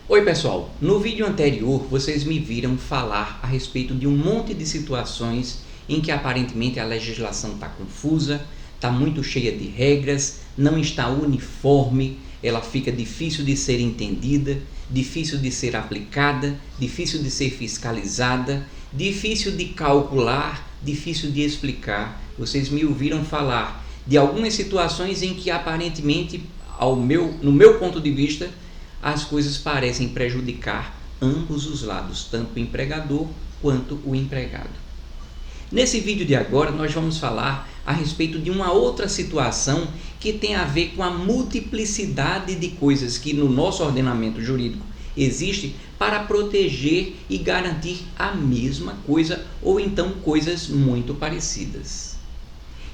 Oi pessoal, no vídeo anterior vocês me viram falar a respeito de um monte de situações em que aparentemente a legislação está confusa, está muito cheia de regras, não está uniforme, ela fica difícil de ser entendida, difícil de ser aplicada, difícil de ser fiscalizada, difícil de calcular, difícil de explicar. Vocês me ouviram falar de algumas situações em que aparentemente, no meu ponto de vista, as coisas parecem prejudicar ambos os lados, tanto o empregador quanto o empregado. Nesse vídeo de agora, nós vamos falar a respeito de uma outra situação que tem a ver com a multiplicidade de coisas que no nosso ordenamento jurídico existe para proteger e garantir a mesma coisa ou então coisas muito parecidas.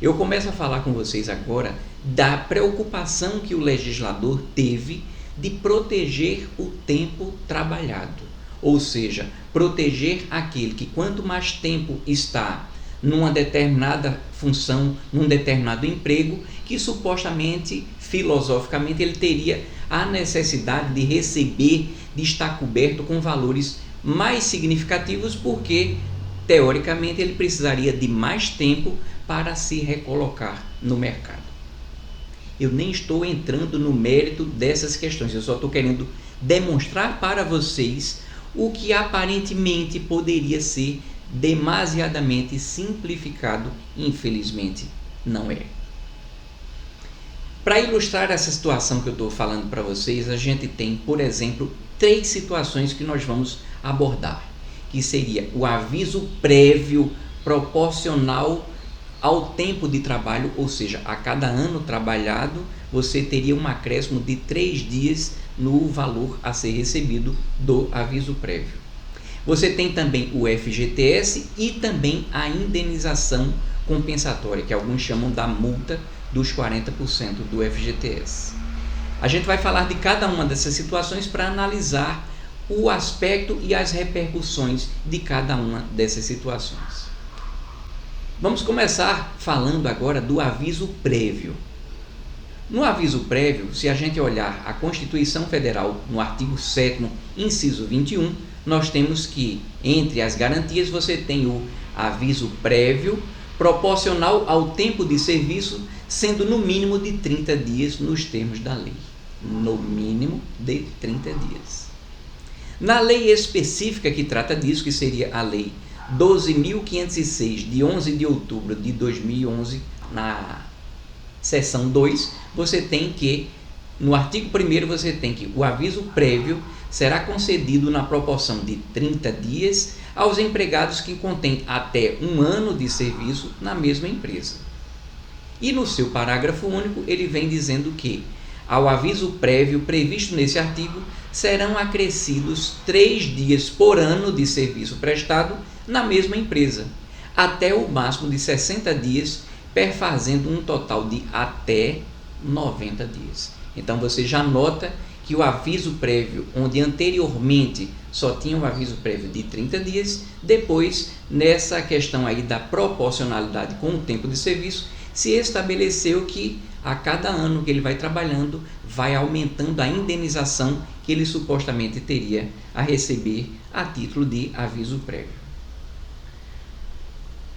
Eu começo a falar com vocês agora da preocupação que o legislador teve de proteger o tempo trabalhado, ou seja, proteger aquele que quanto mais tempo está numa determinada função, num determinado emprego, que supostamente, filosoficamente, ele teria a necessidade de receber, de estar coberto com valores mais significativos, porque, teoricamente, ele precisaria de mais tempo para se recolocar no mercado. Eu nem estou entrando no mérito dessas questões, eu só estou querendo demonstrar para vocês o que aparentemente poderia ser demasiadamente simplificado, infelizmente não é. Para ilustrar essa situação que eu estou falando para vocês, a gente tem, por exemplo, 3 situações que nós vamos abordar, que seria o aviso prévio proporcional ao tempo de trabalho, ou seja, a cada ano trabalhado, você teria um acréscimo de 3 dias no valor a ser recebido do aviso prévio. Você tem também o FGTS e também a indenização compensatória, que alguns chamam da multa dos 40% do FGTS. A gente vai falar de cada uma dessas situações para analisar o aspecto e as repercussões de cada uma dessas situações. Vamos começar falando agora do aviso prévio. No aviso prévio, se a gente olhar a Constituição Federal, no artigo 7º, inciso 21, nós temos que, entre as garantias, você tem o aviso prévio proporcional ao tempo de serviço, sendo no mínimo de 30 dias nos termos da lei. No mínimo de 30 dias. Na lei específica que trata disso, que seria a lei 12.506, de 11 de outubro de 2011, na seção 2, você tem que, no artigo 1º, você tem que o aviso prévio será concedido na proporção de 30 dias aos empregados que contêm até 1 ano de serviço na mesma empresa. E no seu parágrafo único, ele vem dizendo que, ao aviso prévio previsto nesse artigo, serão acrescidos 3 dias por ano de serviço prestado na mesma empresa, até o máximo de 60 dias, perfazendo um total de até 90 dias. Então você já nota que o aviso prévio, onde anteriormente só tinha um aviso prévio de 30 dias, depois, nessa questão aí da proporcionalidade com o tempo de serviço, se estabeleceu que a cada ano que ele vai trabalhando, vai aumentando a indenização que ele supostamente teria a receber a título de aviso prévio.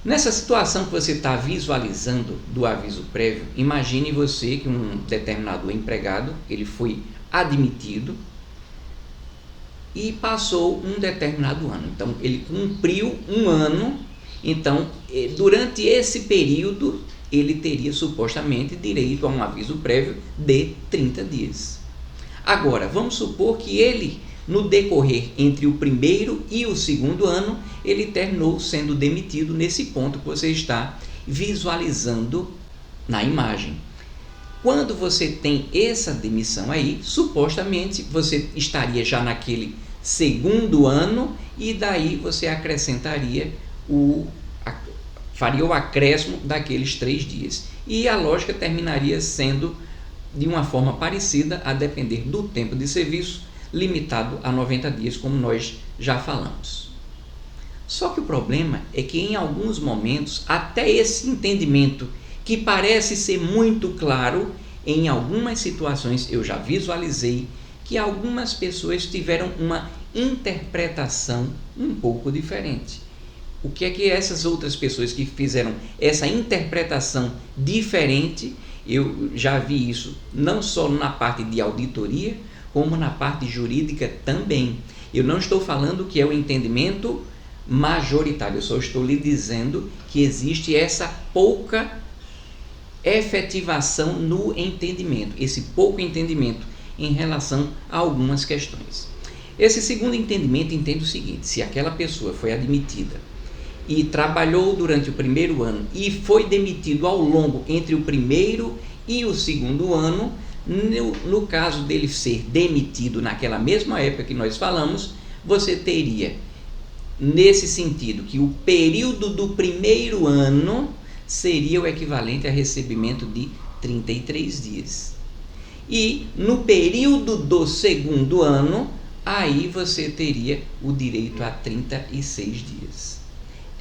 Nessa situação que você está visualizando do aviso prévio, imagine você que um determinado empregado, ele foi admitido e passou um determinado ano. Então, ele cumpriu 1 ano, então, durante esse período, ele teria supostamente direito a um aviso prévio de 30 dias. Agora, vamos supor que ele, no decorrer entre o 1º e o 2º ano, ele terminou sendo demitido nesse ponto que você está visualizando na imagem. Quando você tem essa demissão aí, supostamente você estaria já naquele 2º ano e daí você acrescentaria faria o acréscimo daqueles 3 dias. E a lógica terminaria sendo de uma forma parecida, a depender do tempo de serviço, limitado a 90 dias, como nós já falamos. Só que o problema é que em alguns momentos, até esse entendimento que parece ser muito claro, em algumas situações eu já visualizei que algumas pessoas tiveram uma interpretação um pouco diferente. O que é que essas outras pessoas que fizeram essa interpretação diferente, eu já vi isso não só na parte de auditoria, como na parte jurídica também. Eu não estou falando que é o entendimento majoritário, eu só estou lhe dizendo que existe essa pouca efetivação no entendimento, esse pouco entendimento em relação a algumas questões. Esse segundo entendimento entende o seguinte: se aquela pessoa foi admitida e trabalhou durante o primeiro ano e foi demitido ao longo entre o primeiro e o segundo ano, no caso dele ser demitido naquela mesma época que nós falamos, você teria, nesse sentido, que o período do primeiro ano seria o equivalente a recebimento de 33 dias. E no período do segundo ano, aí você teria o direito a 36 dias.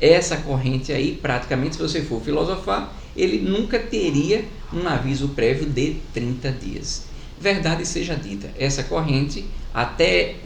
Essa corrente aí, praticamente, se você for filosofar, ele nunca teria um aviso prévio de 30 dias. Verdade seja dita, essa corrente, até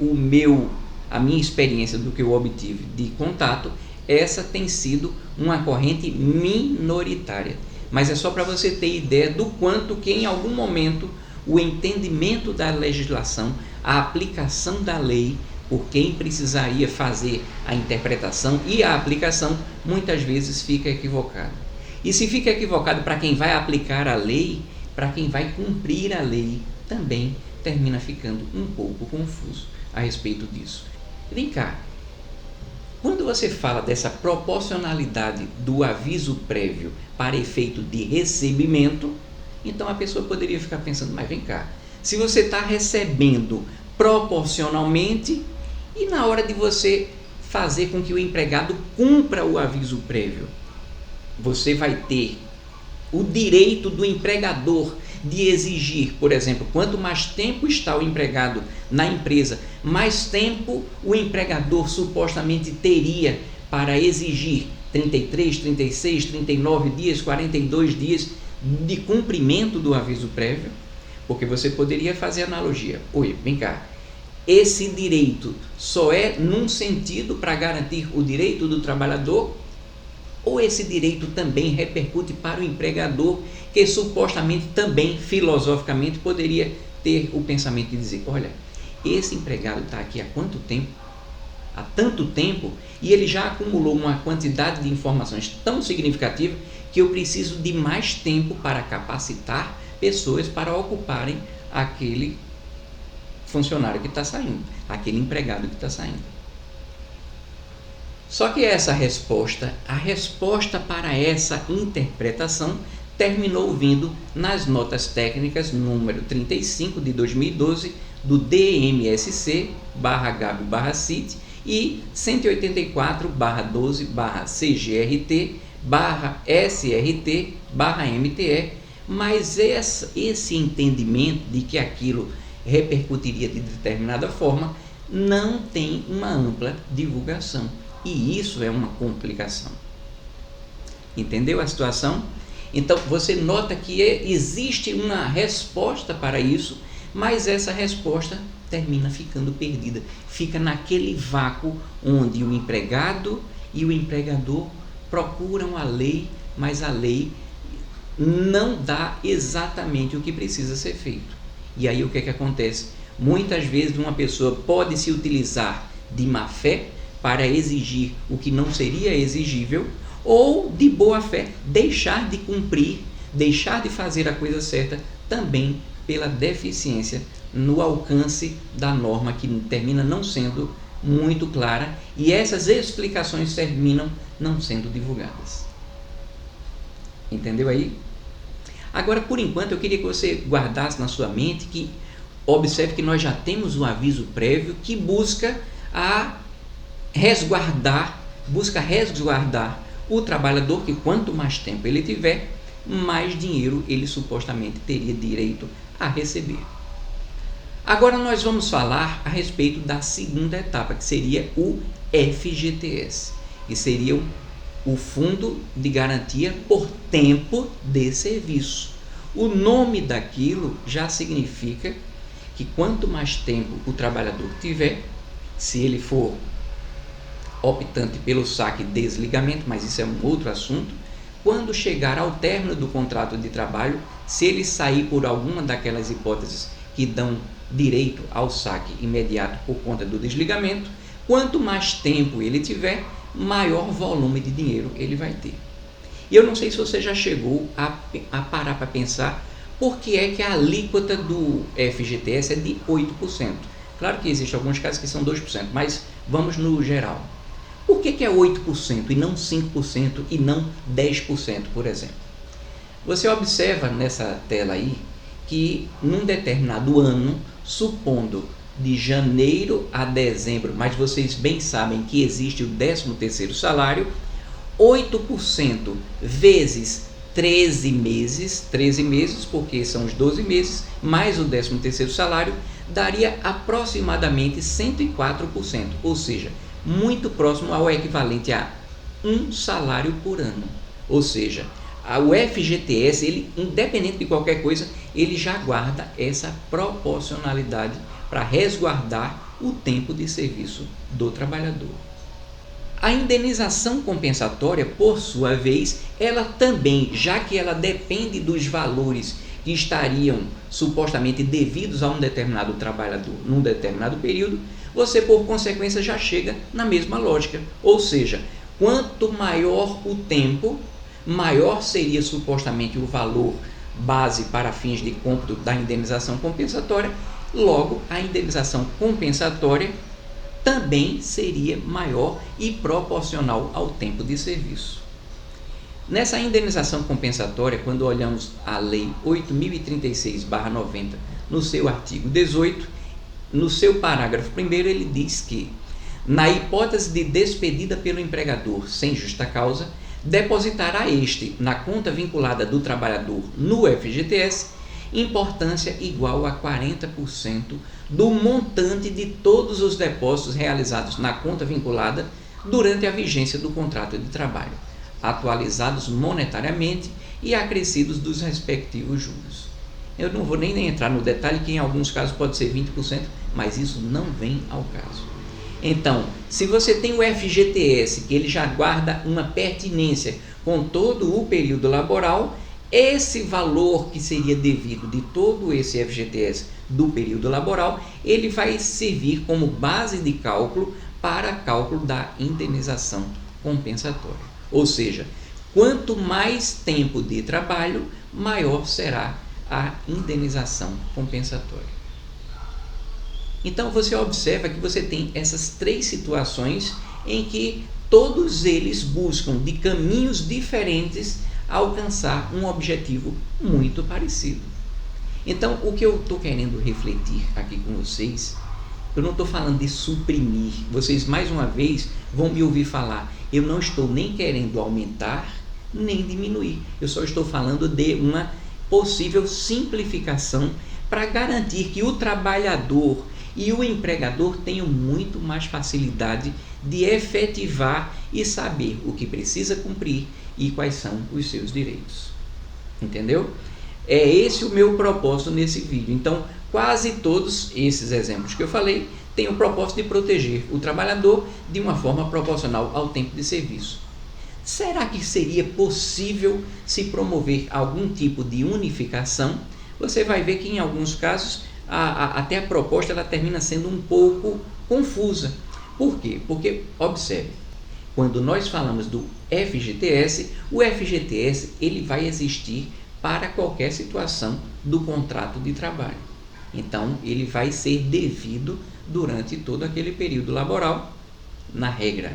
a minha experiência do que eu obtive de contato, essa tem sido uma corrente minoritária. Mas é só para você ter ideia do quanto que em algum momento o entendimento da legislação, a aplicação da lei, por quem precisaria fazer a interpretação e a aplicação, muitas vezes fica equivocado. E se fica equivocado para quem vai aplicar a lei, para quem vai cumprir a lei, também termina ficando um pouco confuso a respeito disso. Vem cá, quando você fala dessa proporcionalidade do aviso prévio para efeito de recebimento, então a pessoa poderia ficar pensando, mas vem cá, se você está recebendo proporcionalmente e na hora de você fazer com que o empregado cumpra o aviso prévio, você vai ter o direito do empregador de exigir, por exemplo, quanto mais tempo está o empregado na empresa, mais tempo o empregador supostamente teria para exigir 33, 36, 39 dias, 42 dias de cumprimento do aviso prévio, porque você poderia fazer analogia. Oi, vem cá, esse direito só é num sentido para garantir o direito do trabalhador, ou esse direito também repercute para o empregador, que supostamente também, filosoficamente, poderia ter o pensamento de dizer, olha, esse empregado está aqui há quanto tempo? Há tanto tempo, e ele já acumulou uma quantidade de informações tão significativa que eu preciso de mais tempo para capacitar pessoas para ocuparem aquele funcionário que está saindo, aquele empregado que está saindo. Só que essa resposta, a resposta para essa interpretação, terminou vindo nas notas técnicas número 35 de 2012 do DMSC/GAB/CIT e 184/12/CGRT/SRT/MTE, mas esse entendimento de que aquilo repercutiria de determinada forma não tem uma ampla divulgação. E isso é uma complicação. Entendeu a situação? Então, você nota que existe uma resposta para isso, mas essa resposta termina ficando perdida. Fica naquele vácuo onde o empregado e o empregador procuram a lei, mas a lei não dá exatamente o que precisa ser feito. E aí o que é que acontece? Muitas vezes uma pessoa pode se utilizar de má fé para exigir o que não seria exigível, ou de boa fé deixar de cumprir, deixar de fazer a coisa certa, também pela deficiência no alcance da norma, que termina não sendo muito clara, e essas explicações terminam não sendo divulgadas. Entendeu aí? Agora, por enquanto, eu queria que você guardasse na sua mente que observe que nós já temos um aviso prévio que busca resguardar o trabalhador, que quanto mais tempo ele tiver, mais dinheiro ele supostamente teria direito a receber. Agora nós vamos falar a respeito da segunda etapa, que seria o FGTS, que seria o Fundo de Garantia por Tempo de Serviço. O nome daquilo já significa que quanto mais tempo o trabalhador tiver, se ele for optante pelo saque e desligamento, mas isso é um outro assunto, quando chegar ao término do contrato de trabalho, se ele sair por alguma daquelas hipóteses que dão direito ao saque imediato por conta do desligamento, quanto mais tempo ele tiver, maior volume de dinheiro ele vai ter. E eu não sei se você já chegou a parar para pensar por que é que a alíquota do FGTS é de 8%. Claro que existem alguns casos que são 2%, mas vamos no geral. Por que é 8% e não 5% e não 10%, por exemplo? Você observa nessa tela aí que num determinado ano, supondo de janeiro a dezembro, mas vocês bem sabem que existe o 13º salário, 8% vezes 13 meses, porque são os 12 meses, mais o 13º salário, daria aproximadamente 104%, ou seja, muito próximo ao equivalente a um salário por ano. Ou seja, o FGTS, ele, independente de qualquer coisa, ele já guarda essa proporcionalidade para resguardar o tempo de serviço do trabalhador. A indenização compensatória, por sua vez, ela também, já que ela depende dos valores que estariam supostamente devidos a um determinado trabalhador num determinado período, você, por consequência, já chega na mesma lógica. Ou seja, quanto maior o tempo, maior seria supostamente o valor base para fins de cômputo da indenização compensatória, logo a indenização compensatória também seria maior e proporcional ao tempo de serviço. Nessa indenização compensatória, quando olhamos a Lei 8.036/90, no seu artigo 18, no seu parágrafo 1º, ele diz que, na hipótese de despedida pelo empregador sem justa causa, depositará este na conta vinculada do trabalhador no FGTS importância igual a 40% do montante de todos os depósitos realizados na conta vinculada durante a vigência do contrato de trabalho, atualizados monetariamente e acrescidos dos respectivos juros. Eu não vou nem entrar no detalhe que em alguns casos pode ser 20%, mas isso não vem ao caso. Então, se você tem o FGTS, que ele já guarda uma pertinência com todo o período laboral, esse valor que seria devido de todo esse FGTS do período laboral, ele vai servir como base de cálculo para cálculo da indenização compensatória. Ou seja, quanto mais tempo de trabalho, maior será a indenização compensatória. Então você observa que você tem essas três situações em que todos eles buscam de caminhos diferentes alcançar um objetivo muito parecido. Então o que eu estou querendo refletir aqui com vocês, eu não estou falando de suprimir, vocês mais uma vez vão me ouvir falar, eu não estou nem querendo aumentar nem diminuir, eu só estou falando de uma possível simplificação para garantir que o trabalhador e o empregador tenham muito mais facilidade de efetivar e saber o que precisa cumprir e quais são os seus direitos. Entendeu? É esse o meu propósito nesse vídeo. Então, quase todos esses exemplos que eu falei têm o propósito de proteger o trabalhador de uma forma proporcional ao tempo de serviço. Será que seria possível se promover algum tipo de unificação? Você vai ver que em alguns casos até a proposta ela termina sendo um pouco confusa. Por quê? Porque, observe, quando nós falamos do FGTS, o FGTS ele vai existir para qualquer situação do contrato de trabalho. Então, ele vai ser devido durante todo aquele período laboral, na regra.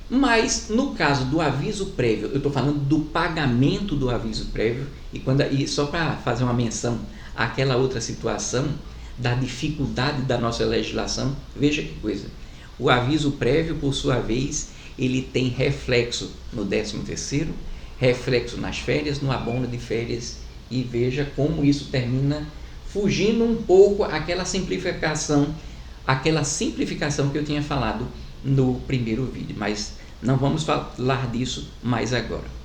Mas, no caso do aviso prévio, eu estou falando do pagamento do aviso prévio, e só para fazer uma menção àquela outra situação da dificuldade da nossa legislação, veja que coisa. O aviso prévio, por sua vez, ele tem reflexo no 13º, reflexo nas férias, no abono de férias, e veja como isso termina fugindo um pouco àquela simplificação que eu tinha falado no primeiro vídeo, mas não vamos falar disso mais agora.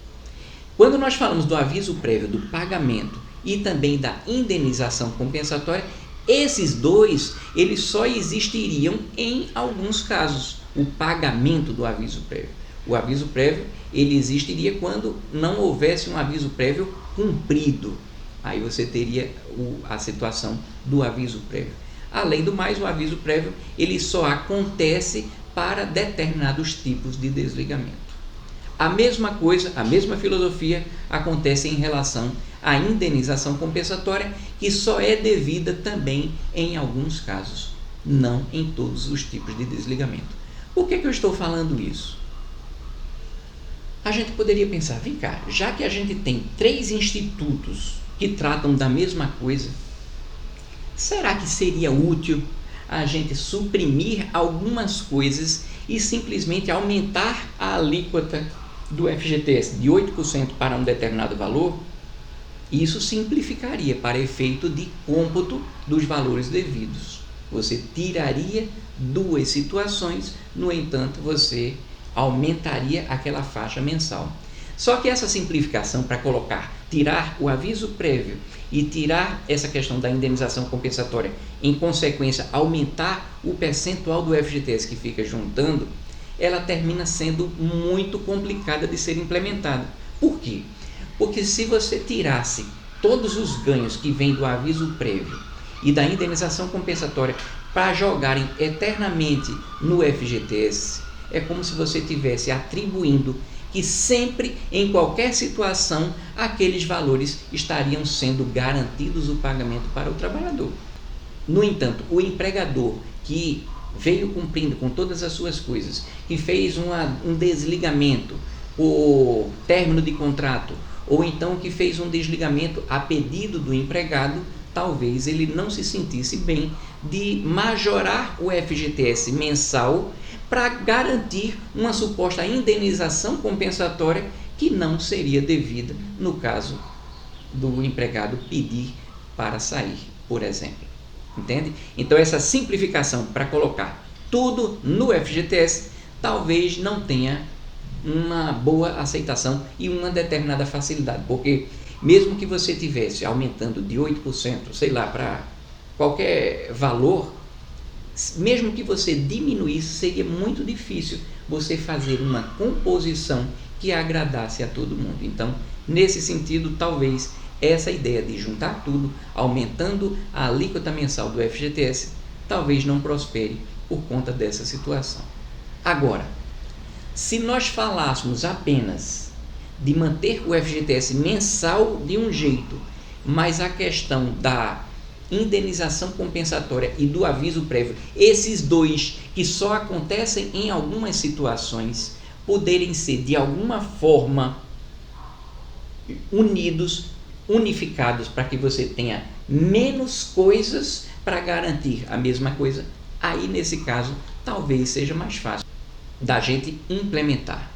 Quando nós falamos do aviso prévio, do pagamento e também da indenização compensatória, Esses dois, eles só existiriam em alguns casos, o pagamento do aviso prévio. O aviso prévio, ele existiria quando não houvesse um aviso prévio cumprido. Aí você teria a situação do aviso prévio. Além do mais, o aviso prévio, ele só acontece para determinados tipos de desligamento. A mesma coisa, a mesma filosofia acontece em relação à indenização compensatória, que só é devida também em alguns casos, não em todos os tipos de desligamento. Por que eu estou falando isso? A gente poderia pensar, vem cá, já que a gente tem 3 institutos que tratam da mesma coisa, será que seria útil a gente suprimir algumas coisas e simplesmente aumentar a alíquota do FGTS de 8% para um determinado valor? Isso simplificaria para efeito de cômputo dos valores devidos. Você tiraria 2 situações, no entanto, você aumentaria aquela faixa mensal. Só que essa simplificação para tirar o aviso prévio e tirar essa questão da indenização compensatória, em consequência, aumentar o percentual do FGTS que fica juntando, ela termina sendo muito complicada de ser implementada. Por quê? Porque se você tirasse todos os ganhos que vêm do aviso prévio e da indenização compensatória para jogarem eternamente no FGTS, é como se você estivesse atribuindo que sempre, em qualquer situação, aqueles valores estariam sendo garantidos o pagamento para o trabalhador. No entanto, o empregador que veio cumprindo com todas as suas coisas, que fez um desligamento por término de contrato, ou então que fez um desligamento a pedido do empregado, talvez ele não se sentisse bem de majorar o FGTS mensal para garantir uma suposta indenização compensatória que não seria devida no caso do empregado pedir para sair, por exemplo. Entende? Então essa simplificação para colocar tudo no FGTS talvez não tenha uma boa aceitação e uma determinada facilidade, porque mesmo que você tivesse aumentando de 8%, sei lá, para qualquer valor, mesmo que você diminuísse, seria muito difícil você fazer uma composição que agradasse a todo mundo. Então, nesse sentido, talvez essa ideia de juntar tudo, aumentando a alíquota mensal do FGTS, talvez não prospere por conta dessa situação. Agora, se nós falássemos apenas de manter o FGTS mensal de um jeito, mas a questão da indenização compensatória e do aviso prévio, esses dois que só acontecem em algumas situações, poderem ser de alguma forma unificados para que você tenha menos coisas para garantir a mesma coisa, aí nesse caso talvez seja mais fácil da gente implementar.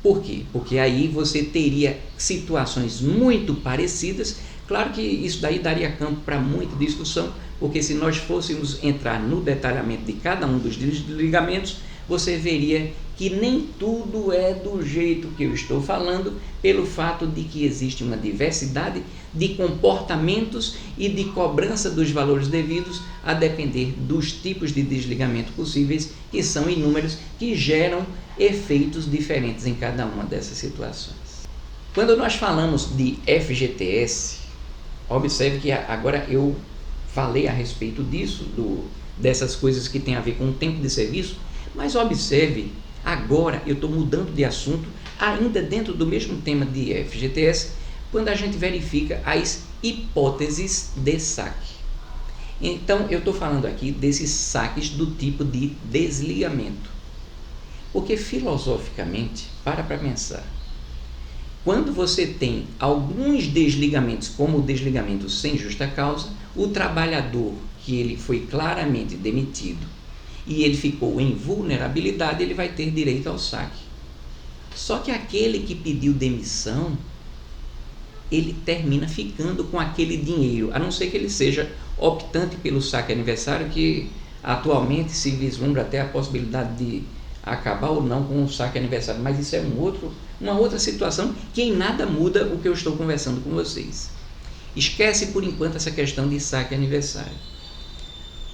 Por quê? Porque aí você teria situações muito parecidas. Claro que isso daí daria campo para muita discussão, porque se nós fôssemos entrar no detalhamento de cada um dos desligamentos, você veria que nem tudo é do jeito que eu estou falando, pelo fato de que existe uma diversidade de comportamentos e de cobrança dos valores devidos, a depender dos tipos de desligamento possíveis, que são inúmeros, que geram efeitos diferentes em cada uma dessas situações. Quando nós falamos de FGTS, observe que agora eu falei a respeito disso, dessas coisas que tem a ver com o tempo de serviço, mas observe, agora eu estou mudando de assunto, ainda dentro do mesmo tema de FGTS, quando a gente verifica as hipóteses de saque. Então, eu estou falando aqui desses saques do tipo de desligamento. Porque, filosoficamente, para pensar, quando você tem alguns desligamentos, como o desligamento sem justa causa, o trabalhador que ele foi claramente demitido e ele ficou em vulnerabilidade, ele vai ter direito ao saque. Só que aquele que pediu demissão, ele termina ficando com aquele dinheiro, a não ser que ele seja optante pelo saque aniversário, que atualmente se vislumbra até a possibilidade de acabar ou não com o saque aniversário, mas isso é uma outra situação que em nada muda o que eu estou conversando com vocês. Esquece por enquanto essa questão de saque aniversário.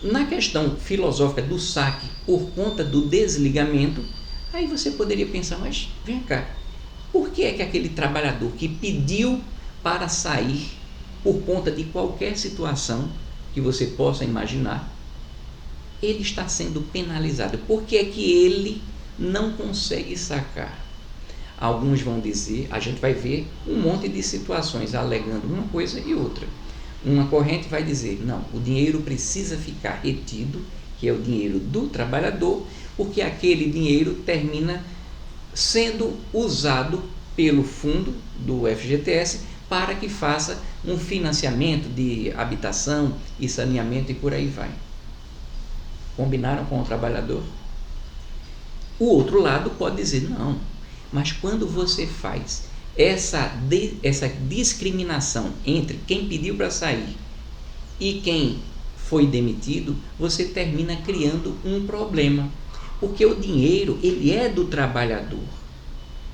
Na questão filosófica do saque por conta do desligamento, aí você poderia pensar, mas vem cá, por que é que aquele trabalhador que pediu para sair por conta de qualquer situação que você possa imaginar, ele está sendo penalizado? Por que é que ele não consegue sacar? Alguns vão dizer, a gente vai ver um monte de situações alegando uma coisa e outra. Uma corrente vai dizer, não, o dinheiro precisa ficar retido, que é o dinheiro do trabalhador, porque aquele dinheiro termina sendo usado pelo fundo do FGTS para que faça um financiamento de habitação e saneamento e por aí vai. Combinaram com o trabalhador? O outro lado pode dizer, não, mas quando você faz essa discriminação entre quem pediu para sair e quem foi demitido, você termina criando um problema. Porque o dinheiro, ele é do trabalhador,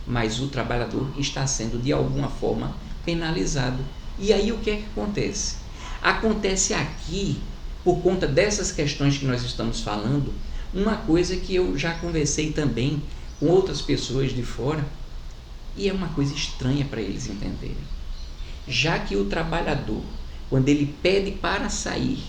mas o trabalhador está sendo de alguma forma penalizado. E aí o que é que acontece? Acontece aqui, por conta dessas questões que nós estamos falando, uma coisa que eu já conversei também com outras pessoas de fora, e é uma coisa estranha para eles entenderem. Já que o trabalhador, quando ele pede para sair,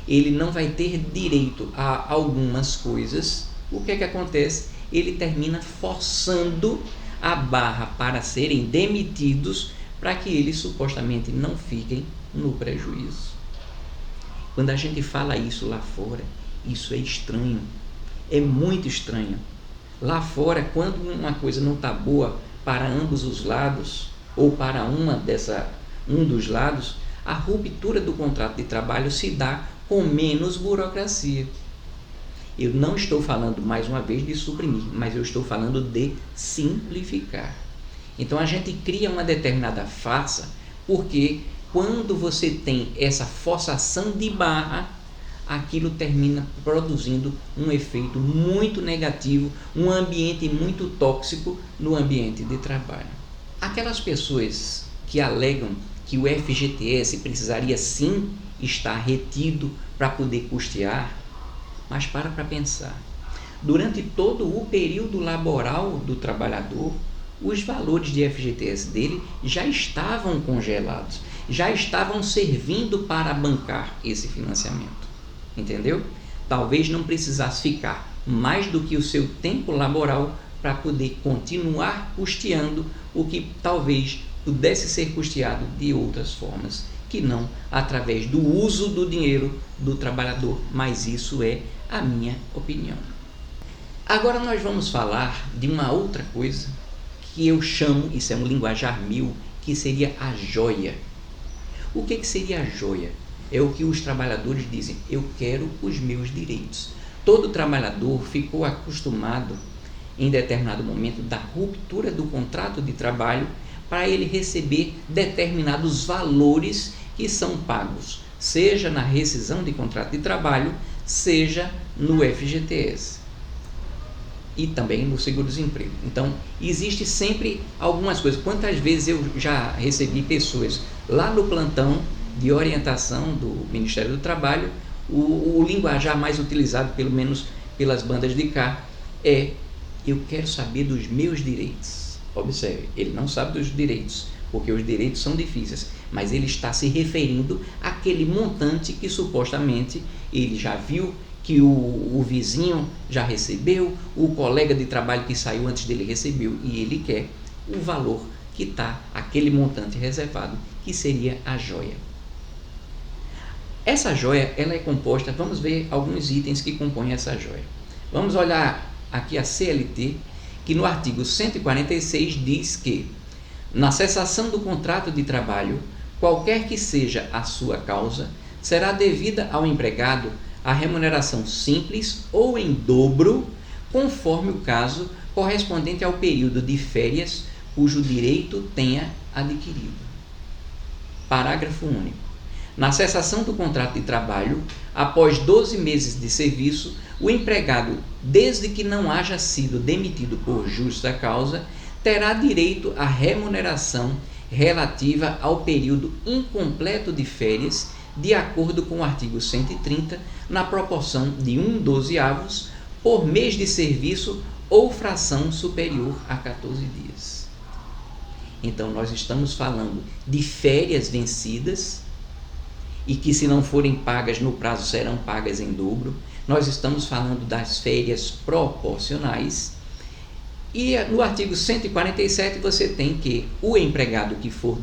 ele não vai ter direito a algumas coisas, o que é que acontece? Ele termina forçando a barra para serem demitidos para que eles supostamente não fiquem no prejuízo. Quando a gente fala isso lá fora, isso é estranho, é muito estranho. Lá fora, quando uma coisa não está boa para ambos os lados, ou para um dos lados, a ruptura do contrato de trabalho se dá com menos burocracia. Eu não estou falando, mais uma vez, de suprimir, mas eu estou falando de simplificar. Então a gente cria uma determinada farsa, porque quando você tem essa forçação de barra, aquilo termina produzindo um efeito muito negativo, um ambiente muito tóxico no ambiente de trabalho. Aquelas pessoas que alegam que o FGTS precisaria sim estar retido para poder custear, mas para pensar. Durante todo o período laboral do trabalhador, os valores de FGTS dele já estavam congelados, já estavam servindo para bancar esse financiamento. Entendeu? Talvez não precisasse ficar mais do que o seu tempo laboral para poder continuar custeando o que talvez pudesse ser custeado de outras formas, que não através do uso do dinheiro do trabalhador, mas isso é a minha opinião. Agora nós vamos falar de uma outra coisa que eu chamo, isso é um linguajar meu, que seria a joia. O que seria a joia? É o que os trabalhadores dizem, eu quero os meus direitos. Todo trabalhador ficou acostumado, em determinado momento da ruptura do contrato de trabalho, para ele receber determinados valores que são pagos, seja na rescisão de contrato de trabalho, seja no FGTS e também no seguro-desemprego. Então, existe sempre algumas coisas. Quantas vezes eu já recebi pessoas lá no plantão de orientação do Ministério do Trabalho, o linguajar mais utilizado, pelo menos pelas bandas de cá, é: eu quero saber dos meus direitos. Observe, ele não sabe dos direitos, porque os direitos são difíceis, mas ele está se referindo àquele montante que supostamente ele já viu que o vizinho já recebeu, o colega de trabalho que saiu antes dele recebeu, e ele quer o valor que está, aquele montante reservado, que seria a joia. Essa joia, ela é composta, vamos ver alguns itens que compõem essa joia. Vamos olhar aqui a CLT, que no artigo 146 diz que, na cessação do contrato de trabalho, qualquer que seja a sua causa, será devida ao empregado a remuneração simples ou em dobro, conforme o caso, correspondente ao período de férias cujo direito tenha adquirido. Parágrafo único. Na cessação do contrato de trabalho, após 12 meses de serviço, o empregado, desde que não haja sido demitido por justa causa, terá direito à remuneração relativa ao período incompleto de férias, de acordo com o artigo 130, na proporção de 1/12 por mês de serviço ou fração superior a 14 dias. Então, nós estamos falando de férias vencidas e que, se não forem pagas no prazo, serão pagas em dobro. Nós estamos falando das férias proporcionais. E no artigo 147 você tem que o empregado que for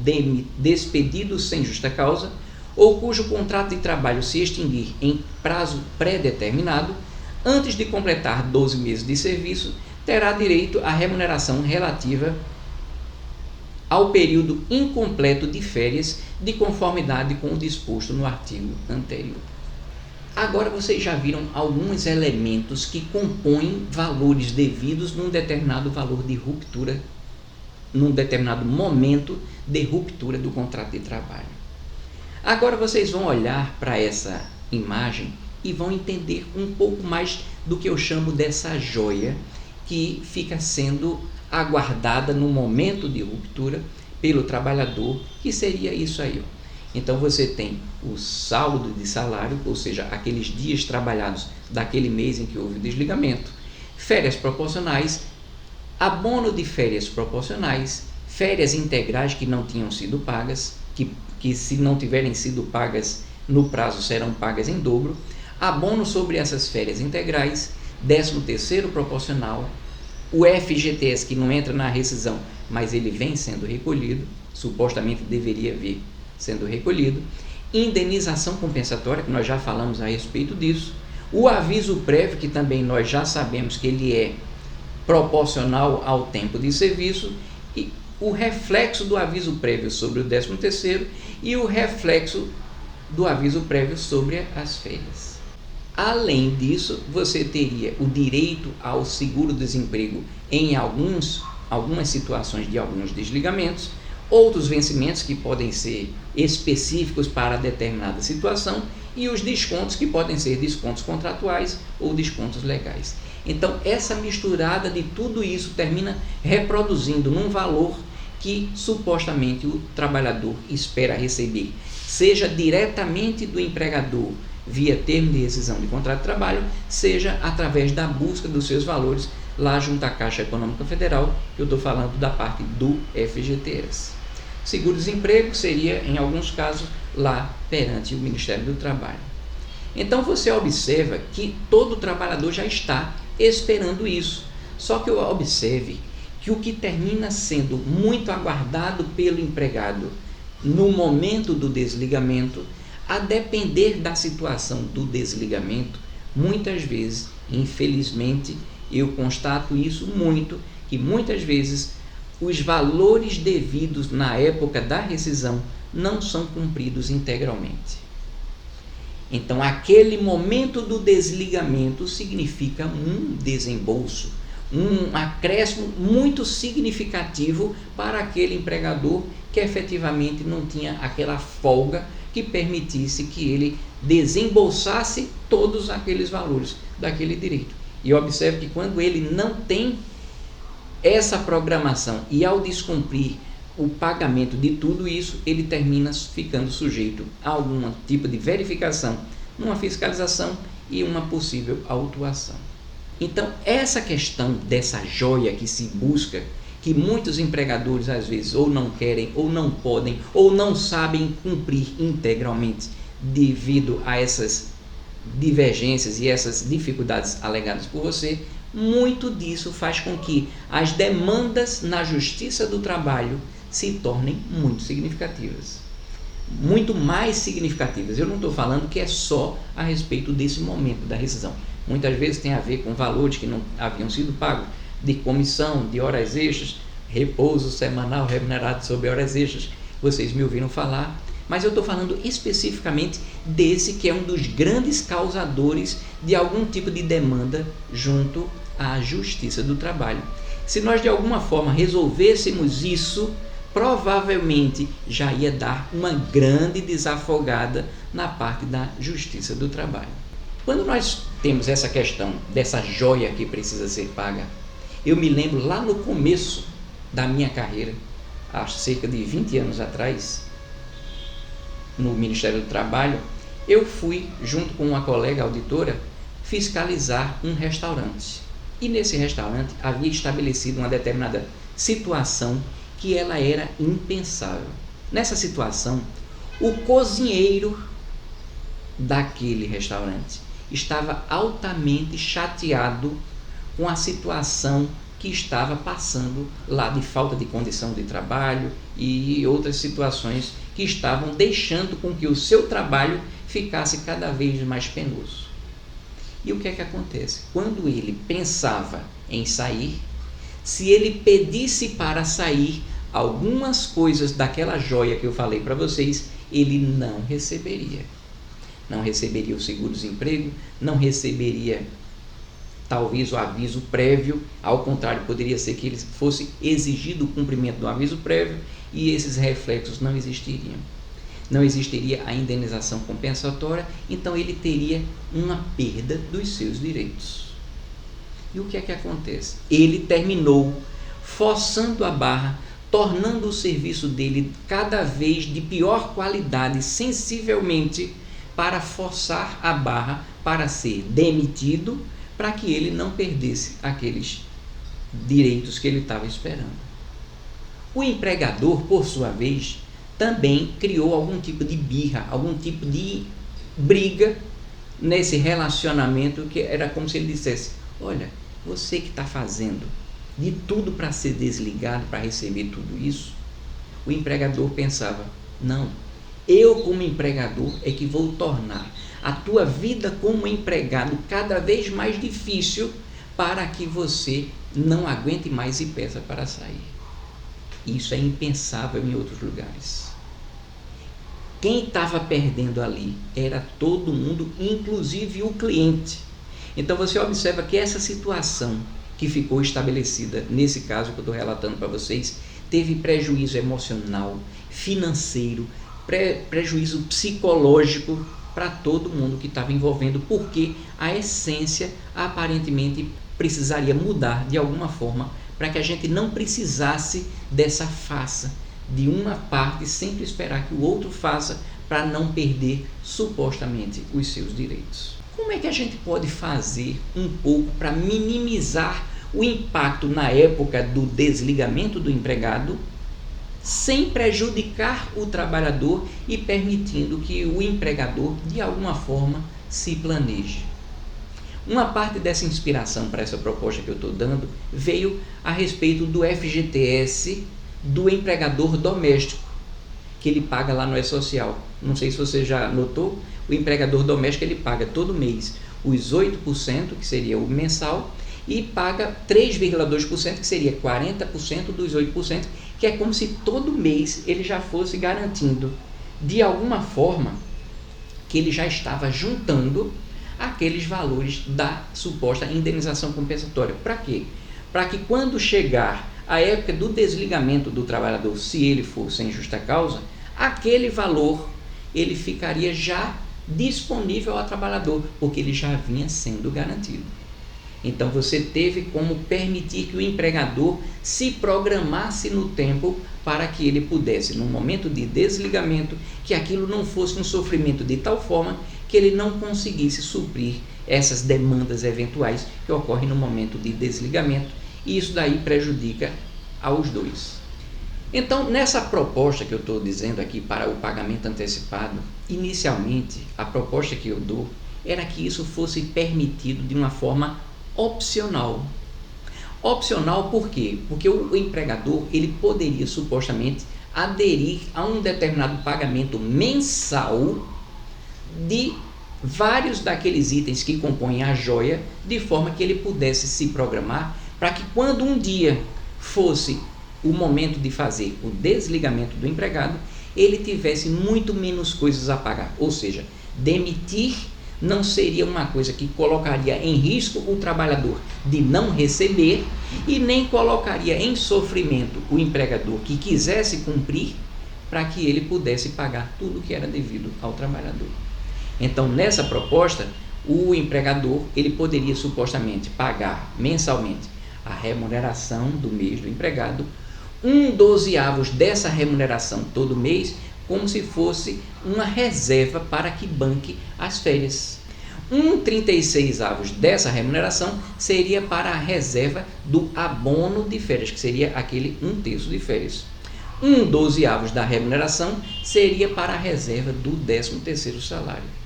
despedido sem justa causa ou cujo contrato de trabalho se extinguir em prazo pré-determinado, antes de completar 12 meses de serviço, terá direito à remuneração relativa ao período incompleto de férias, de conformidade com o disposto no artigo anterior. Agora vocês já viram alguns elementos que compõem valores devidos num determinado valor de ruptura, num determinado momento de ruptura do contrato de trabalho. Agora vocês vão olhar para essa imagem e vão entender um pouco mais do que eu chamo dessa joia que fica sendo aguardada no momento de ruptura pelo trabalhador, que seria isso aí, ó. Então você tem o saldo de salário, ou seja, aqueles dias trabalhados daquele mês em que houve o desligamento, férias proporcionais, abono de férias proporcionais, férias integrais que não tinham sido pagas, que se não tiverem sido pagas no prazo serão pagas em dobro, abono sobre essas férias integrais, 13º proporcional, o FGTS que não entra na rescisão, mas ele vem sendo recolhido, supostamente deveria vir sendo recolhido, indenização compensatória, que nós já falamos a respeito disso, o aviso prévio, que também nós já sabemos que ele é proporcional ao tempo de serviço, e o reflexo do aviso prévio sobre o 13º e o reflexo do aviso prévio sobre as férias. Além disso, você teria o direito ao seguro-desemprego em algumas situações de alguns desligamentos, outros vencimentos que podem ser específicos para determinada situação e os descontos que podem ser descontos contratuais ou descontos legais. Então, essa misturada de tudo isso termina reproduzindo num valor que supostamente o trabalhador espera receber, seja diretamente do empregador via termo de rescisão de contrato de trabalho, seja através da busca dos seus valores lá junto à Caixa Econômica Federal, que eu estou falando da parte do FGTS. Seguro-desemprego seria, em alguns casos, lá perante o Ministério do Trabalho. Então você observa que todo trabalhador já está esperando isso. Só que observe que o que termina sendo muito aguardado pelo empregado no momento do desligamento, a depender da situação do desligamento, muitas vezes, infelizmente, eu constato isso muito, que muitas vezes os valores devidos na época da rescisão não são cumpridos integralmente. Então, aquele momento do desligamento significa um desembolso, um acréscimo muito significativo para aquele empregador que efetivamente não tinha aquela folga que permitisse que ele desembolsasse todos aqueles valores daquele direito. E observe que quando ele não tem essa programação e ao descumprir o pagamento de tudo isso, ele termina ficando sujeito a algum tipo de verificação, uma fiscalização e uma possível autuação. Então, essa questão dessa joia que se busca, que muitos empregadores às vezes ou não querem, ou não podem, ou não sabem cumprir integralmente devido a essas divergências e essas dificuldades alegadas por você, muito disso faz com que as demandas na Justiça do Trabalho se tornem muito significativas. Muito mais significativas. Eu não estou falando que é só a respeito desse momento da rescisão. Muitas vezes tem a ver com valores que não haviam sido pagos, de comissão, de horas extras, repouso semanal remunerado sobre horas extras. Vocês me ouviram falar, mas eu estou falando especificamente desse que é um dos grandes causadores de algum tipo de demanda junto à Justiça do Trabalho. Se nós de alguma forma resolvêssemos isso, provavelmente já ia dar uma grande desafogada na parte da Justiça do Trabalho. Quando nós temos essa questão dessa joia que precisa ser paga, eu me lembro lá no começo da minha carreira, há cerca de 20 anos atrás, no Ministério do Trabalho, eu fui, junto com uma colega auditora, fiscalizar um restaurante. E nesse restaurante havia estabelecido uma determinada situação que ela era impensável. Nessa situação, o cozinheiro daquele restaurante estava altamente chateado com a situação que estava passando lá de falta de condição de trabalho e outras situações que estavam deixando com que o seu trabalho ficasse cada vez mais penoso. E o que é que acontece? Quando ele pensava em sair, se ele pedisse para sair algumas coisas daquela joia que eu falei para vocês, ele não receberia. Não receberia o seguro-desemprego, não receberia talvez o aviso prévio, ao contrário, poderia ser que ele fosse exigido o cumprimento do aviso prévio e esses reflexos não existiriam. Não existiria a indenização compensatória, então ele teria uma perda dos seus direitos. E o que é que acontece? Ele terminou forçando a barra, tornando o serviço dele cada vez de pior qualidade, sensivelmente, para forçar a barra para ser demitido, para que ele não perdesse aqueles direitos que ele estava esperando. O empregador, por sua vez, também criou algum tipo de birra, algum tipo de briga nesse relacionamento, que era como se ele dissesse: olha, você que está fazendo de tudo para ser desligado, para receber tudo isso. O empregador pensava: não, eu como empregador é que vou tornar a tua vida como empregado cada vez mais difícil, para que você não aguente mais e peça para sair. Isso é impensável em outros lugares. Quem estava perdendo ali era todo mundo, inclusive o cliente. Então você observa que essa situação que ficou estabelecida, nesse caso que eu estou relatando para vocês, teve prejuízo emocional, financeiro, prejuízo psicológico para todo mundo que estava envolvendo, porque a essência aparentemente precisaria mudar de alguma forma, para que a gente não precisasse dessa farsa de uma parte sempre esperar que o outro faça para não perder supostamente os seus direitos. Como é que a gente pode fazer um pouco para minimizar o impacto na época do desligamento do empregado, sem prejudicar o trabalhador e permitindo que o empregador, de alguma forma, se planeje? Uma parte dessa inspiração para essa proposta que eu estou dando veio a respeito do FGTS do empregador doméstico, que ele paga lá no E-Social. Não sei se você já notou, o empregador doméstico ele paga todo mês os 8%, que seria o mensal, e paga 3,2%, que seria 40% dos 8%, que é como se todo mês ele já fosse garantindo, de alguma forma, que ele já estava juntando aqueles valores da suposta indenização compensatória. Para quê? Para que quando chegar a época do desligamento do trabalhador, se ele for sem justa causa, aquele valor ele ficaria já disponível ao trabalhador, porque ele já vinha sendo garantido. Então você teve como permitir que o empregador se programasse no tempo para que ele pudesse, no momento de desligamento, que aquilo não fosse um sofrimento de tal forma que ele não conseguisse suprir essas demandas eventuais que ocorrem no momento de desligamento, e isso daí prejudica aos dois. Então, nessa proposta que eu estou dizendo aqui para o pagamento antecipado, inicialmente a proposta que eu dou era que isso fosse permitido de uma forma opcional. Opcional por quê? Porque o empregador ele poderia supostamente aderir a um determinado pagamento mensal de vários daqueles itens que compõem a joia, de forma que ele pudesse se programar para que quando um dia fosse o momento de fazer o desligamento do empregado, ele tivesse muito menos coisas a pagar. Ou seja, demitir não seria uma coisa que colocaria em risco o trabalhador de não receber e nem colocaria em sofrimento o empregador que quisesse cumprir, para que ele pudesse pagar tudo que era devido ao trabalhador. Então, nessa proposta, o empregador ele poderia supostamente pagar mensalmente a remuneração do mês do empregado, 1/12 dessa remuneração todo mês como se fosse uma reserva para que banque as férias. 1/36 dessa remuneração seria para a reserva do abono de férias, que seria aquele 1/3 de férias. 1/12 da remuneração seria para a reserva do 13º salário.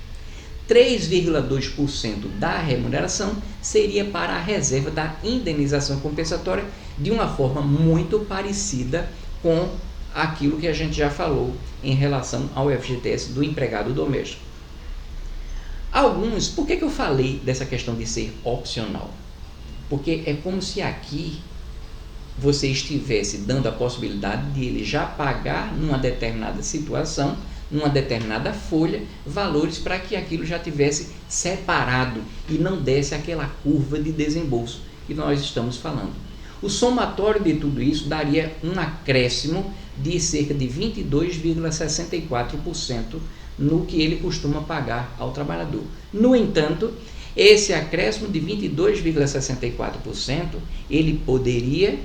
3,2% da remuneração seria para a reserva da indenização compensatória, de uma forma muito parecida com aquilo que a gente já falou em relação ao FGTS do empregado doméstico. Por que eu falei dessa questão de ser opcional? Porque é como se aqui você estivesse dando a possibilidade de ele já pagar numa determinada situação, numa determinada folha, valores para que aquilo já tivesse separado e não desse aquela curva de desembolso que nós estamos falando. O somatório de tudo isso daria um acréscimo de cerca de 22,64% no que ele costuma pagar ao trabalhador. No entanto, esse acréscimo de 22,64%, ele poderia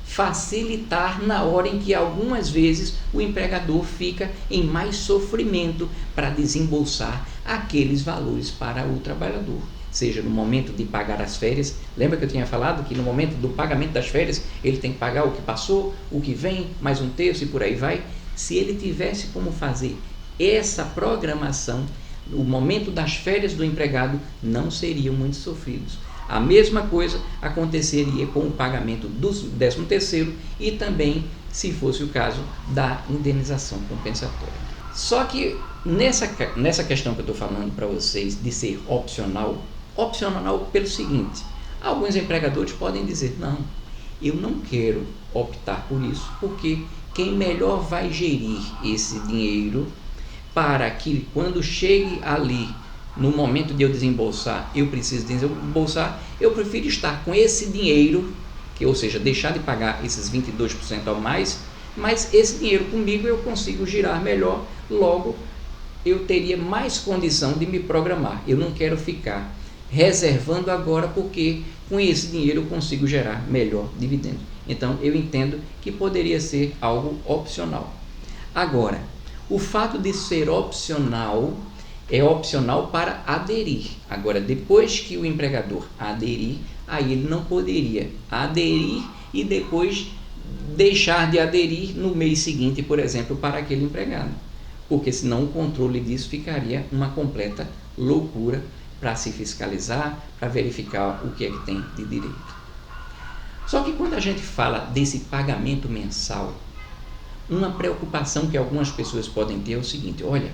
facilitar na hora em que algumas vezes o empregador fica em mais sofrimento para desembolsar aqueles valores para o trabalhador. Seja no momento de pagar as férias, lembra que eu tinha falado que no momento do pagamento das férias, ele tem que pagar o que passou, o que vem, mais 1/3 e por aí vai. Se ele tivesse como fazer essa programação, o momento das férias do empregado não seriam muito sofridos. A mesma coisa aconteceria com o pagamento do 13º e também, se fosse o caso, da indenização compensatória. Só que nessa questão que eu estou falando para vocês de ser opcional pelo seguinte: alguns empregadores podem dizer, não, eu não quero optar por isso, porque quem melhor vai gerir esse dinheiro para que quando chegue ali, no momento de eu desembolsar, eu preciso desembolsar, eu prefiro estar com esse dinheiro, ou seja, deixar de pagar esses 22% ao mais, mas esse dinheiro comigo eu consigo girar melhor, logo eu teria mais condição de me programar. Eu não quero ficar reservando agora, porque com esse dinheiro eu consigo gerar melhor dividendo. Então eu entendo que poderia ser algo opcional. Agora, o fato de ser opcional é opcional para aderir. Agora, depois que o empregador aderir, aí ele não poderia aderir e depois deixar de aderir no mês seguinte, por exemplo, para aquele empregado. Porque senão o controle disso ficaria uma completa loucura para se fiscalizar, para verificar o que é que tem de direito. Só que quando a gente fala desse pagamento mensal, uma preocupação que algumas pessoas podem ter é o seguinte: olha,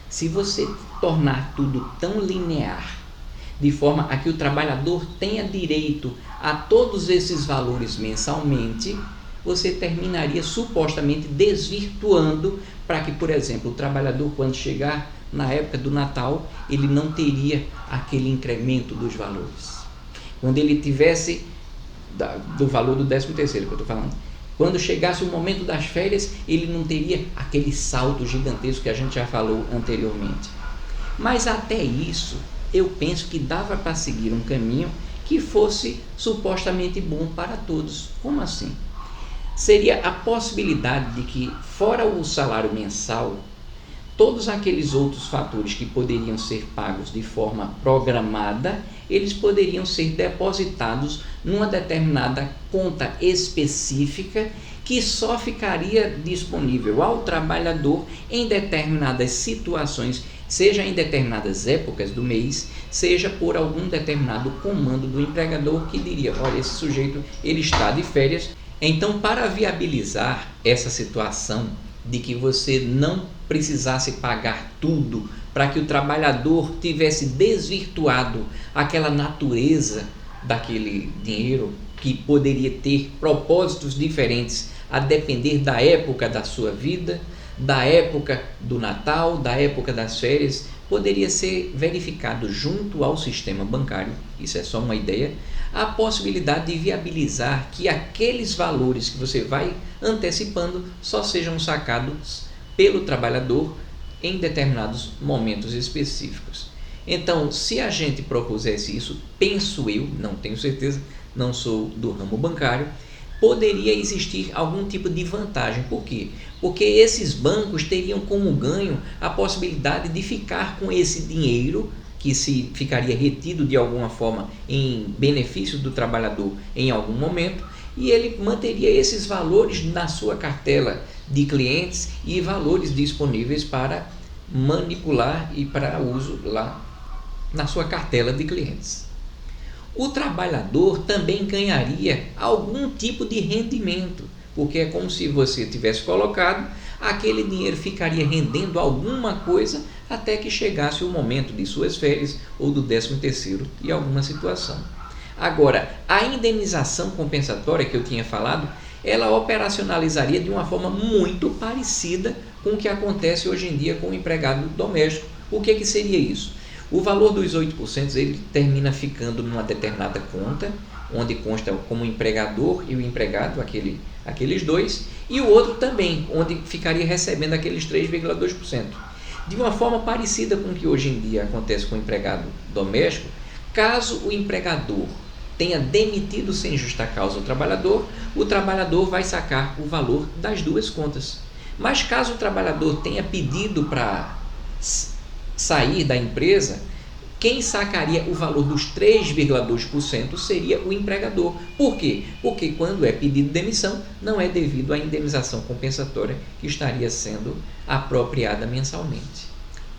se você tornar tudo tão linear, de forma a que o trabalhador tenha direito a todos esses valores mensalmente, você terminaria supostamente desvirtuando para que, por exemplo, o trabalhador, quando chegar na época do Natal, ele não teria aquele incremento dos valores. Quando ele tivesse do valor do 13º que eu estou falando, quando chegasse o momento das férias, ele não teria aquele salto gigantesco que a gente já falou anteriormente. Mas até isso, eu penso que dava para seguir um caminho que fosse supostamente bom para todos. Como assim? Seria a possibilidade de que, fora o salário mensal, todos aqueles outros fatores que poderiam ser pagos de forma programada, eles poderiam ser depositados numa determinada conta específica que só ficaria disponível ao trabalhador em determinadas situações, seja em determinadas épocas do mês, seja por algum determinado comando do empregador que diria: olha, esse sujeito ele está de férias. Então, para viabilizar essa situação de que você não precisasse pagar tudo, para que o trabalhador tivesse desvirtuado aquela natureza daquele dinheiro, que poderia ter propósitos diferentes a depender da época da sua vida, da época do Natal, da época das férias, poderia ser verificado junto ao sistema bancário, isso é só uma ideia, a possibilidade de viabilizar que aqueles valores que você vai antecipando só sejam sacados pelo trabalhador em determinados momentos específicos. Então, se a gente propusesse isso, penso eu, não tenho certeza, não sou do ramo bancário, poderia existir algum tipo de vantagem. Por quê? Porque esses bancos teriam como ganho a possibilidade de ficar com esse dinheiro que se ficaria retido de alguma forma em benefício do trabalhador em algum momento, e ele manteria esses valores na sua cartela de clientes e valores disponíveis para manipular e para uso lá na sua cartela de clientes. O trabalhador também ganharia algum tipo de rendimento, porque é como se você tivesse colocado, aquele dinheiro ficaria rendendo alguma coisa até que chegasse o momento de suas férias ou do 13º e alguma situação. Agora, a indenização compensatória que eu tinha falado, ela operacionalizaria de uma forma muito parecida com o que acontece hoje em dia com o empregado doméstico. O que seria isso? O valor dos 8% ele termina ficando numa determinada conta, onde consta como empregador e o empregado, aqueles dois, e o outro também, onde ficaria recebendo aqueles 3,2%. De uma forma parecida com o que hoje em dia acontece com o empregado doméstico, caso o empregador tenha demitido sem justa causa o trabalhador vai sacar o valor das duas contas. Mas caso o trabalhador tenha pedido para sair da empresa, quem sacaria o valor dos 3,2% seria o empregador. Por quê? Porque quando é pedido demissão, não é devido à indenização compensatória que estaria sendo apropriada mensalmente.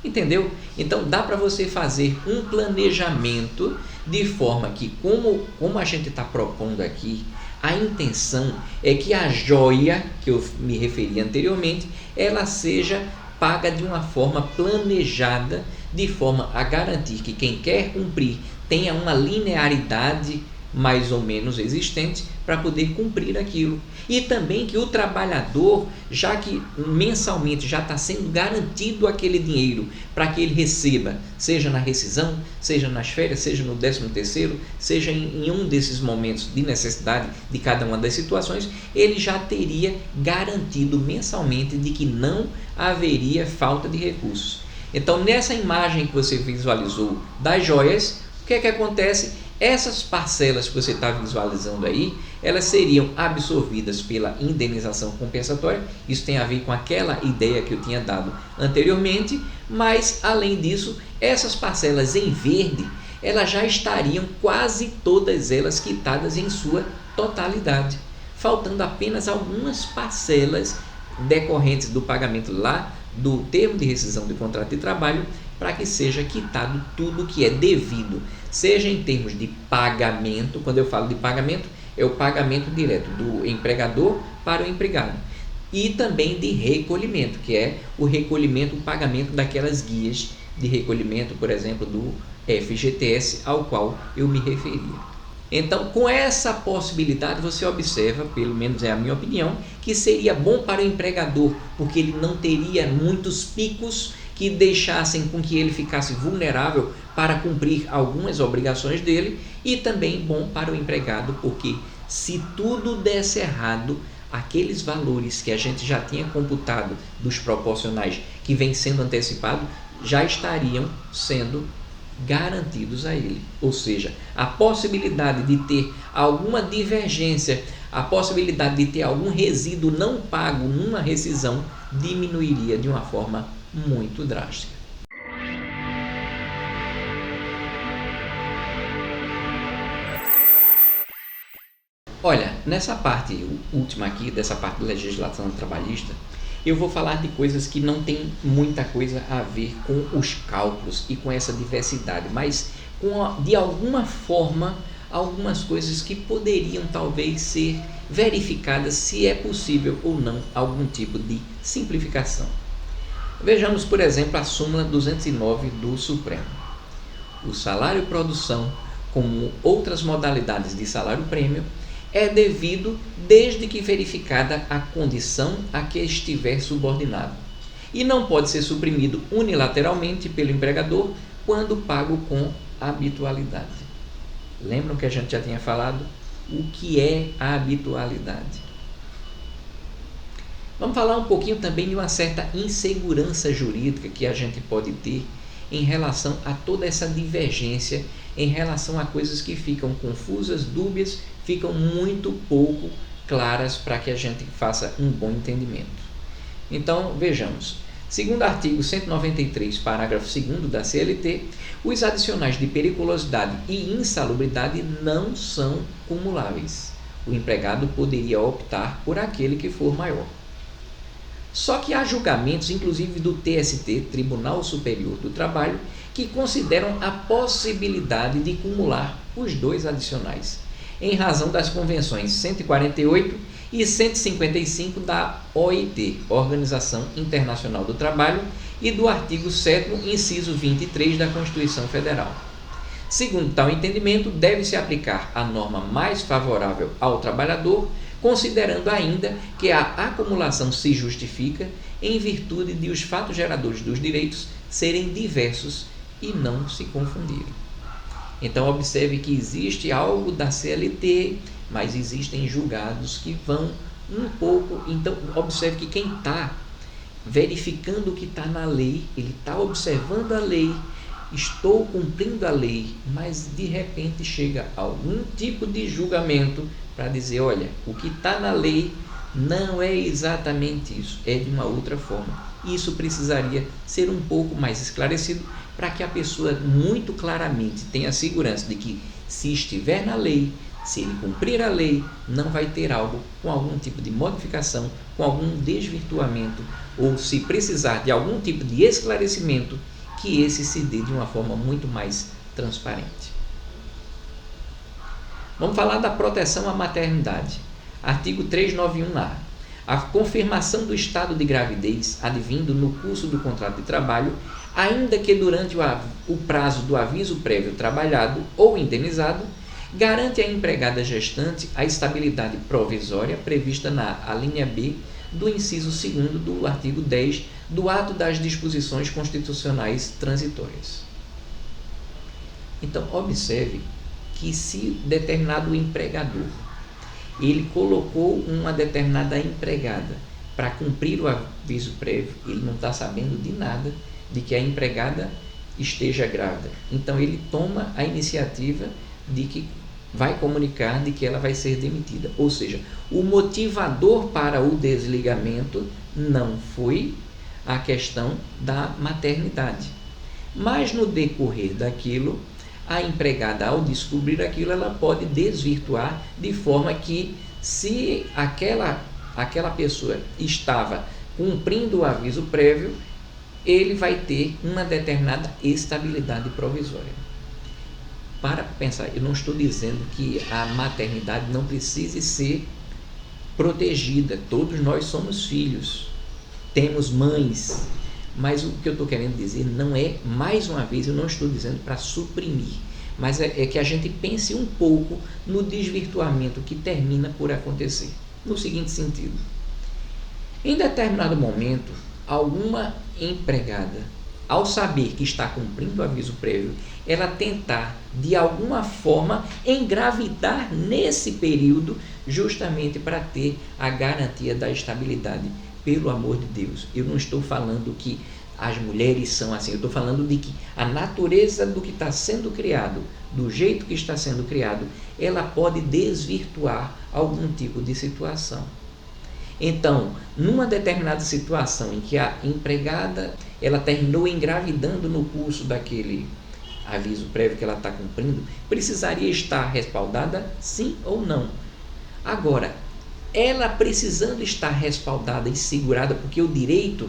Entendeu? Então dá para você fazer um planejamento de forma que, como a gente está propondo aqui, a intenção é que a joia que eu me referi anteriormente, ela seja paga de uma forma planejada, de forma a garantir que quem quer cumprir tenha uma linearidade mais ou menos existente para poder cumprir aquilo. E também que o trabalhador, já que mensalmente já está sendo garantido aquele dinheiro para que ele receba, seja na rescisão, seja nas férias, seja no 13º, seja em um desses momentos de necessidade de cada uma das situações, ele já teria garantido mensalmente de que não haveria falta de recursos. Então, nessa imagem que você visualizou das joias, o que é que acontece? Essas parcelas que você está visualizando aí, elas seriam absorvidas pela indenização compensatória. Isso tem a ver com aquela ideia que eu tinha dado anteriormente, mas além disso, essas parcelas em verde, elas já estariam quase todas elas quitadas em sua totalidade, faltando apenas algumas parcelas decorrentes do pagamento lá do termo de rescisão do contrato de trabalho, para que seja quitado tudo que é devido, seja em termos de pagamento. Quando eu falo de pagamento, é o pagamento direto do empregador para o empregado, e também de recolhimento, que é o recolhimento, o pagamento daquelas guias de recolhimento, por exemplo, do FGTS, ao qual eu me referia. Então, com essa possibilidade, você observa, pelo menos é a minha opinião, que seria bom para o empregador, porque ele não teria muitos picos que deixassem com que ele ficasse vulnerável para cumprir algumas obrigações dele, e também bom para o empregado, porque se tudo desse errado, aqueles valores que a gente já tinha computado dos proporcionais que vem sendo antecipado, já estariam sendo garantidos a ele. Ou seja, a possibilidade de ter alguma divergência, a possibilidade de ter algum resíduo não pago numa rescisão diminuiria de uma forma muito drástica. Olha, nessa parte última aqui, dessa parte da legislação trabalhista, eu vou falar de coisas que não tem muita coisa a ver com os cálculos e com essa diversidade, mas de alguma forma, algumas coisas que poderiam talvez ser verificadas se é possível ou não algum tipo de simplificação. Vejamos, por exemplo, a súmula 209 do Supremo. O salário-produção, como outras modalidades de salário-prêmio, é devido desde que verificada a condição a que estiver subordinado, e não pode ser suprimido unilateralmente pelo empregador quando pago com habitualidade. Lembram que a gente já tinha falado? O que é a habitualidade? Vamos falar um pouquinho também de uma certa insegurança jurídica que a gente pode ter em relação a toda essa divergência, em relação a coisas que ficam confusas, dúbias, ficam muito pouco claras para que a gente faça um bom entendimento. Então, vejamos. Segundo o artigo 193, parágrafo 2º da CLT, os adicionais de periculosidade e insalubridade não são cumuláveis. O empregado poderia optar por aquele que for maior. Só que há julgamentos, inclusive do TST, Tribunal Superior do Trabalho, que consideram a possibilidade de cumular os dois adicionais, em razão das convenções 148 e 155 da OIT, Organização Internacional do Trabalho, e do artigo 7º, inciso 23 da Constituição Federal. Segundo tal entendimento, deve-se aplicar a norma mais favorável ao trabalhador, considerando ainda que a acumulação se justifica em virtude de os fatos geradores dos direitos serem diversos e não se confundirem. Então, observe que existe algo da CLT, mas existem julgados que vão um pouco. Então, observe que quem está verificando o que está na lei, ele está observando a lei, estou cumprindo a lei, mas de repente chega algum tipo de julgamento para dizer, olha, o que está na lei não é exatamente isso, é de uma outra forma. Isso precisaria ser um pouco mais esclarecido para que a pessoa muito claramente tenha a segurança de que, se estiver na lei, se ele cumprir a lei, não vai ter algo com algum tipo de modificação, com algum desvirtuamento, ou se precisar de algum tipo de esclarecimento, que esse se dê de uma forma muito mais transparente. Vamos falar da proteção à maternidade. Artigo 391-A. A confirmação do estado de gravidez advindo no curso do contrato de trabalho, ainda que durante o prazo do aviso prévio trabalhado ou indenizado, garante à empregada gestante a estabilidade provisória prevista na alínea B do inciso 2º do artigo 10 do ato das disposições constitucionais transitórias. Então, observe que se determinado empregador ele colocou uma determinada empregada para cumprir o aviso prévio, ele não está sabendo de nada de que a empregada esteja grávida. Então, ele toma a iniciativa de que vai comunicar de que ela vai ser demitida. Ou seja, o motivador para o desligamento não foi a questão da maternidade. Mas no decorrer daquilo, a empregada, ao descobrir aquilo, ela pode desvirtuar de forma que, se aquela pessoa estava cumprindo o aviso prévio, ele vai ter uma determinada estabilidade provisória. Para pensar, eu não estou dizendo que a maternidade não precise ser protegida. Todos nós somos filhos, temos mães, mas o que eu estou querendo dizer não é, mais uma vez, eu não estou dizendo para suprimir, mas é que a gente pense um pouco no desvirtuamento que termina por acontecer. No seguinte sentido: em determinado momento, alguma empregada, ao saber que está cumprindo o aviso prévio, ela tentar, de alguma forma, engravidar nesse período, justamente para ter a garantia da estabilidade. Pelo amor de Deus, eu não estou falando que as mulheres são assim, eu estou falando de que a natureza do que está sendo criado, do jeito que está sendo criado, ela pode desvirtuar algum tipo de situação. Então, numa determinada situação em que a empregada ela terminou engravidando no curso daquele aviso prévio que ela está cumprindo, precisaria estar respaldada, sim ou não? Agora, ela precisando estar respaldada e segurada, porque o direito,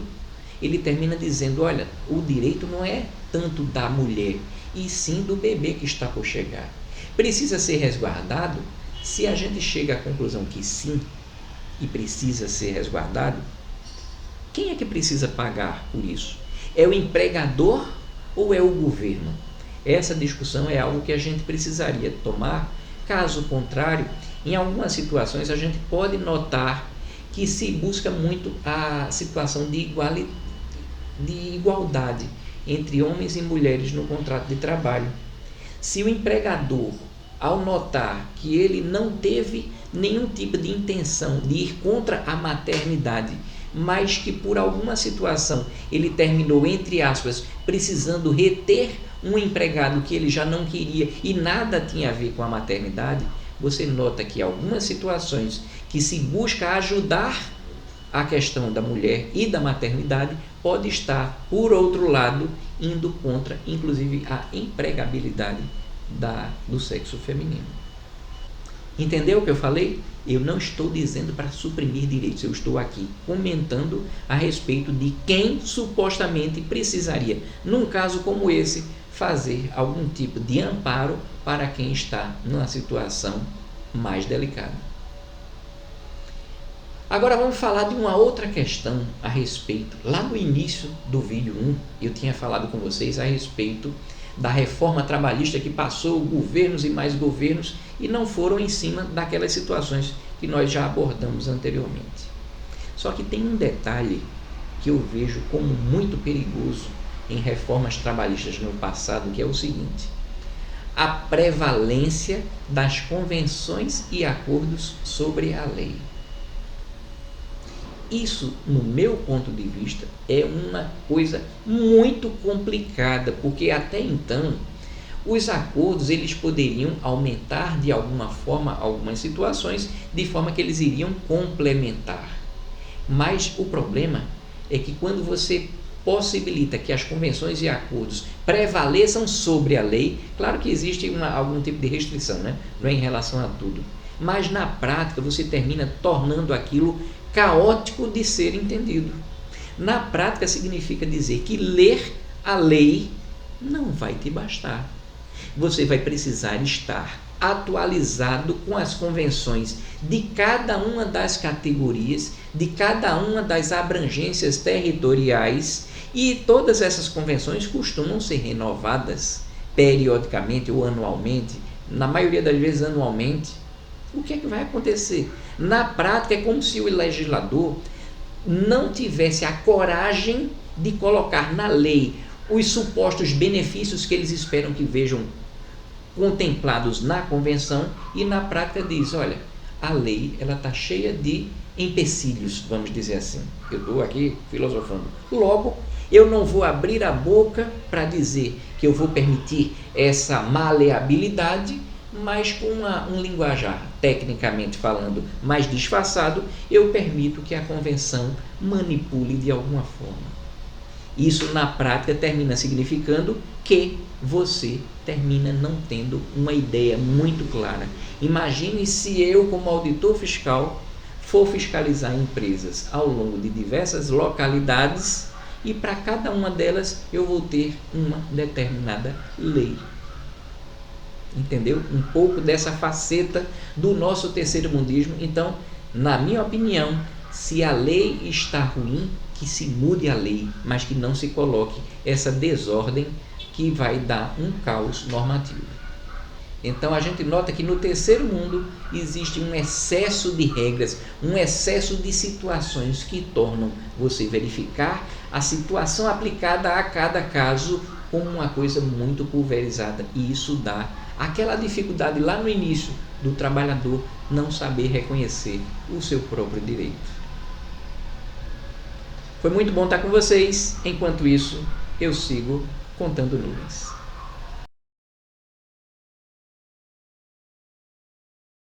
ele termina dizendo, olha, o direito não é tanto da mulher, e sim do bebê que está por chegar. Precisa ser resguardado? Se a gente chega à conclusão que sim, e precisa ser resguardado, quem é que precisa pagar por isso? É o empregador ou é o governo? Essa discussão é algo que a gente precisaria tomar. Caso contrário, em algumas situações a gente pode notar que se busca muito a situação de igualdade entre homens e mulheres no contrato de trabalho. Se o empregador, ao notar que ele não teve nenhum tipo de intenção de ir contra a maternidade, mas que por alguma situação ele terminou, entre aspas, precisando reter um empregado que ele já não queria e nada tinha a ver com a maternidade, você nota que algumas situações que se busca ajudar a questão da mulher e da maternidade pode estar, por outro lado, indo contra, inclusive, a empregabilidade do sexo feminino. Entendeu o que eu falei? Eu não estou dizendo para suprimir direitos, eu estou aqui comentando a respeito de quem supostamente precisaria, num caso como esse, fazer algum tipo de amparo para quem está numa situação mais delicada. Agora vamos falar de uma outra questão a respeito. Lá no início do vídeo 1, eu tinha falado com vocês a respeito da reforma trabalhista que passou governos e mais governos e não foram em cima daquelas situações que nós já abordamos anteriormente. Só que tem um detalhe que eu vejo como muito perigoso em reformas trabalhistas no passado, que é o seguinte: a prevalência das convenções e acordos sobre a lei. Isso, no meu ponto de vista, é uma coisa muito complicada, porque até então os acordos eles poderiam aumentar de alguma forma algumas situações, de forma que eles iriam complementar. Mas o problema é que quando você possibilita que as convenções e acordos prevaleçam sobre a lei, claro que existe algum tipo de restrição, né? Não é em relação a tudo, mas na prática você termina tornando aquilo caótico de ser entendido. Na prática significa dizer que ler a lei não vai te bastar. Você vai precisar estar atualizado com as convenções de cada uma das categorias, de cada uma das abrangências territoriais, e todas essas convenções costumam ser renovadas periodicamente ou anualmente, na maioria das vezes anualmente. O que é que vai acontecer? Na prática, é como se o legislador não tivesse a coragem de colocar na lei os supostos benefícios que eles esperam que vejam contemplados na convenção, e na prática diz: olha, a lei ela está cheia de empecilhos, vamos dizer assim. Eu estou aqui filosofando. Logo, eu não vou abrir a boca para dizer que eu vou permitir essa maleabilidade, mas com um linguajar, tecnicamente falando, mais disfarçado, eu permito que a convenção manipule de alguma forma. Isso, na prática, termina significando que você termina não tendo uma ideia muito clara. Imagine se eu, como auditor fiscal, for fiscalizar empresas ao longo de diversas localidades e para cada uma delas eu vou ter uma determinada lei. Entendeu? Um pouco dessa faceta do nosso terceiro-mundismo. Então, na minha opinião, se a lei está ruim, que se mude a lei, mas que não se coloque essa desordem que vai dar um caos normativo. Então, a gente nota que no terceiro mundo existe um excesso de regras, um excesso de situações que tornam você verificar a situação aplicada a cada caso como uma coisa muito pulverizada, e isso dá aquela dificuldade lá no início do trabalhador não saber reconhecer o seu próprio direito. Foi muito bom estar com vocês. Enquanto isso, eu sigo contando nuvens.